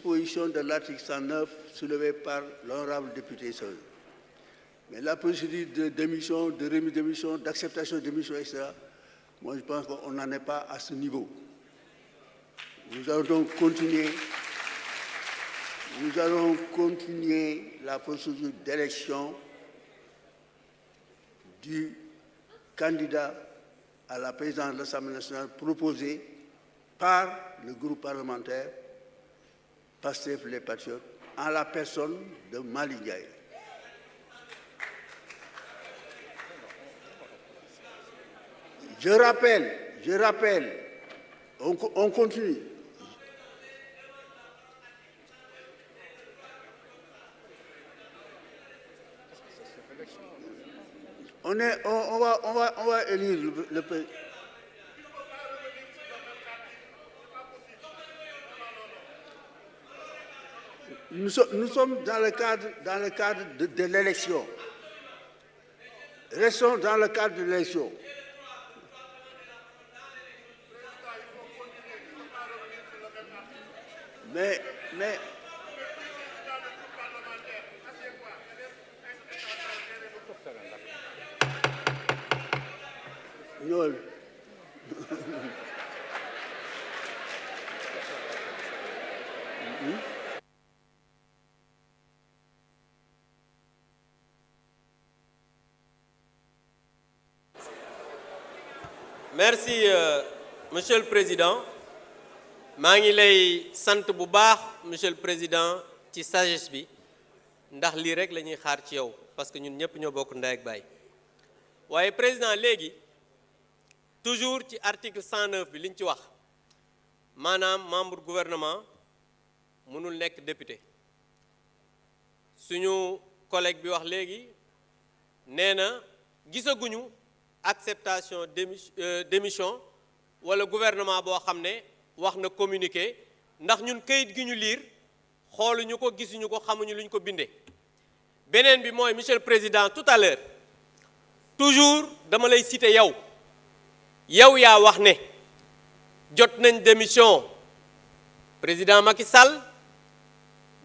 dispositions de l'article 109 soulevées par l'honorable député Sow. Mais la procédure de démission, de remise de démission, d'acceptation de démission, etc., moi je pense qu'on n'en est pas à ce niveau. Nous allons donc continuer la procédure d'élection du candidat à la présidence de l'Assemblée nationale proposé par le groupe parlementaire Pastef les Patriotes en la personne de Malick Ndiaye. Je rappelle, on continue. On va élire le président. Nous sommes dans le cadre de l'élection. Restons dans le cadre de l'élection. Mais ñool Merci Monsieur le Président. maa ngi lay sant bu baax Monsieur le Président ci sagesse bi ndax lii rek la ñuy xaar ci yow parce que ñun ñëpp ñoo bokk ndey ak baay waaye président léegi toujours ci article 109 bi li ñu ci wax maanaam membre gouvernement mënul nekk député suñu collègue bi wax léegi nee na gisaguñu acceptation démission wala gouvernement boo xam ne wax na communiqué ndax ñun kayit gi ñu liir xooluñu ko gisuñu ko xamuñu luñ ko bindee beneen bi mooy monsieur le président tout à l'heure toujours dama lay citer yow yaa wax ne jot nañ démission président Macky Sall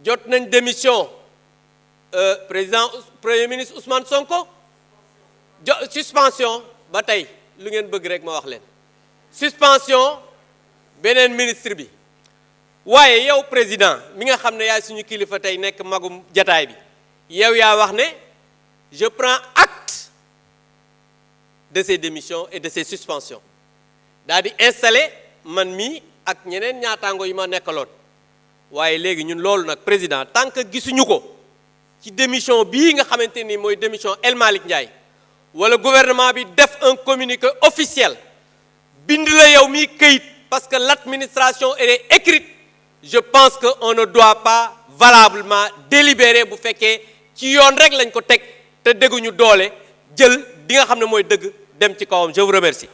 jot nañ démission président premier ministre Ousmane Sonko suspension ba tey lu ngeen bëgg rek ma wax leen suspension beneen ministre bi waaye yow président mi nga xam ne yaay suñu kilifa tey nekk magum jataay bi yow yaa wax ne je prends acte de ces démissions et de ces suspensions daal di installé man mii ak ñeneen ñaataango yi ma nekkaloon waaye léegi ñun loolu nag président tant que gisuñu ko ci démission bii nga xamante ni mooy démission El Malick Ndiaye wala gouvernement bi def un communiqué officiel bind la yow mii këyit parce que l'administration est écrite je pense que on ne doit pas valablement délibérer bu fekkee ci yoon rek lañ ko teg te dégguñu doole jël di nga xam ne mooy dëgg dem ci kawam je vous remercie.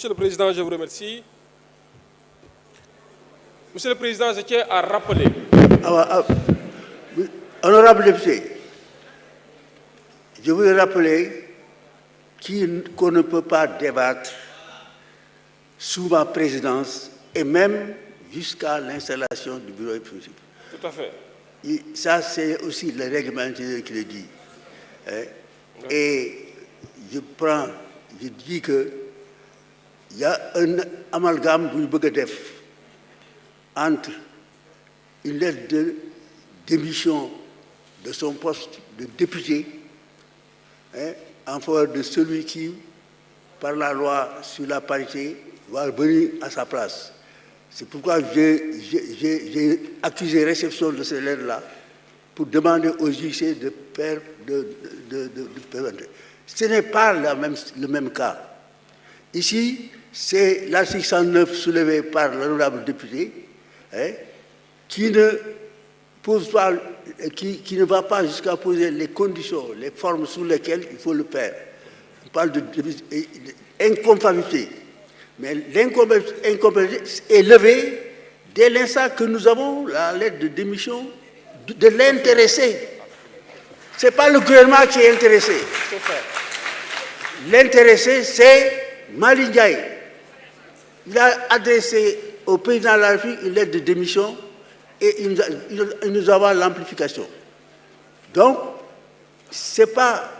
Monsieur le Président, je vous remercie. Monsieur le Président, je tiens à rappeler. Honorable député, je veux rappeler qu'on ne peut pas débattre sous ma présidence et même jusqu'à l'installation du bureau exécutif. Tout à fait. Et ça, c'est aussi le règlement intérieur qui le dit. Et je dis que il y a un amalgame bu ñu bëgg a def entre une lettre de démission de son poste de député en faveur de celui qui, par la loi sur la parité, va venir à sa place. C'est pourquoi j'ai accusé réception de ces lettres-là pour demander au JC de présenter. Ce n'est pas le même cas. Ici, c'est l'article 109 soulevé par l'honorable député, qui ne va pas jusqu'à poser les conditions, les formes sous lesquelles il faut le faire. On parle d'inconformité. Mais l'incompatibilité est levée dès l'instant que nous avons la lettre de démission de l'intéressé. Ce n'est pas le gouvernement qui est intéressé. L'intéressé, c'est Malick Ndiaye. Il a adressé au président de la République une lettre de démission et il nous avons l'amplification. Donc, ce n'est pas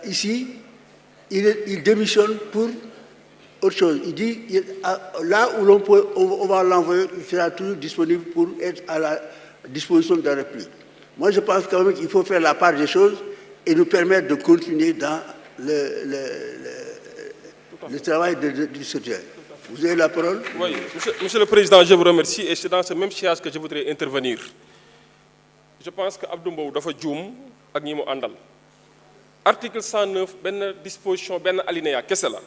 ici, il démissionne pour autre chose. Il dit, là où on va l'envoyer, il sera toujours disponible pour être à la disposition de la République. Moi, je pense quand même qu'il faut faire la part des choses et nous permettre de continuer dans le travail du secrétaire. Vous avez la parole? Oui, Monsieur le Président, je vous remercie et c'est dans ce même sillage que je voudrais intervenir. Je pense que Abdou Mbow dafa juum ak ñi mu àndal. Article 109, benn disposition, benn alinéa kese la.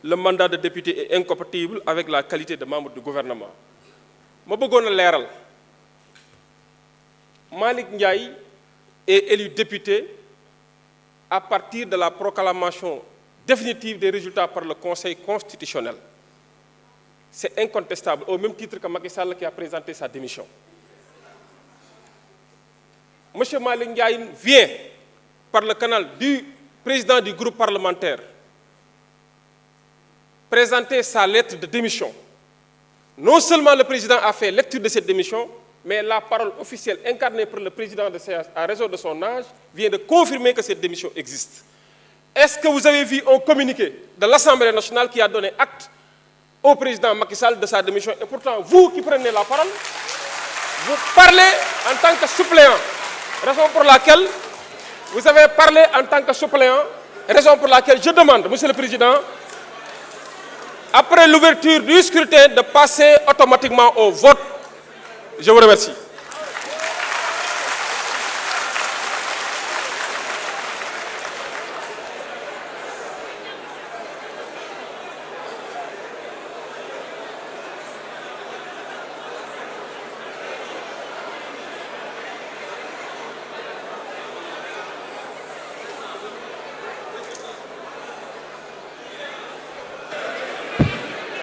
Le mandat de député est incompatible avec la qualité de membre du gouvernement. Ma bëggoon a leeral. Malick Ndiaye est élu député à partir de la proclamation définitive des résultats par le Conseil constitutionnel. C'est incontestable, au même titre que Macky Sall qui a présenté sa démission. Monsieur Malick Ndiaye vient par le canal du président du groupe parlementaire présenter sa lettre de démission. Non seulement le président a fait lecture de cette démission, mais la parole officielle incarnée par le président de séance à raison de son âge vient de confirmer que cette démission existe. Est-ce que vous avez vu un communiqué de l'Assemblée nationale qui a donné acte au président Macky Sall de sa démission? Et pourtant, vous qui prenez la parole, vous parlez en tant que suppléant. Raison pour laquelle vous avez parlé en tant que suppléant, raison pour laquelle je demande, Monsieur le Président, après l'ouverture du scrutin, de passer automatiquement au vote. Je vous remercie.